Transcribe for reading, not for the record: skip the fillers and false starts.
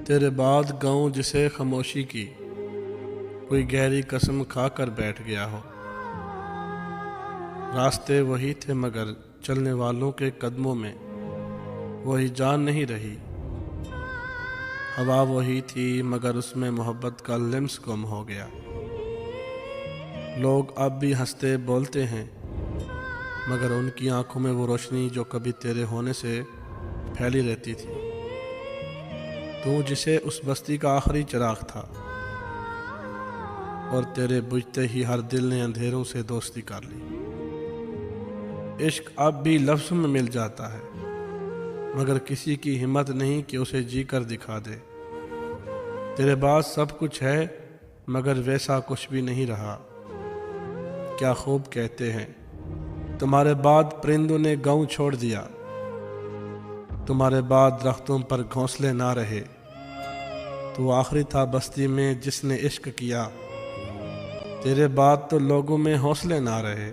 تیرے بعد گاؤں جسے خاموشی کی کوئی گہری قسم کھا کر بیٹھ گیا ہو۔ راستے وہی تھے مگر چلنے والوں کے قدموں میں وہی جان نہیں رہی۔ ہوا وہی تھی مگر اس میں محبت کا لمس گم ہو گیا۔ لوگ اب بھی ہنستے بولتے ہیں مگر ان کی آنکھوں میں وہ روشنی جو کبھی تیرے ہونے سے پھیلی رہتی تھی۔ تو جسے اس بستی کا آخری چراغ تھا اور تیرے بجھتے ہی ہر دل نے اندھیروں سے دوستی کر لی۔ عشق اب بھی لفظوں میں مل جاتا ہے مگر کسی کی ہمت نہیں کہ اسے جی کر دکھا دے۔ تیرے بعد سب کچھ ہے مگر ویسا کچھ بھی نہیں رہا۔ کیا خوب کہتے ہیں تمہارے بعد پرندوں نے گاؤں چھوڑ دیا، تمہارے بعد درختوں پر گھونسلے نہ رہے۔ تو آخری تھا بستی میں جس نے عشق کیا، تیرے بعد تو لوگوں میں حوصلے نہ رہے۔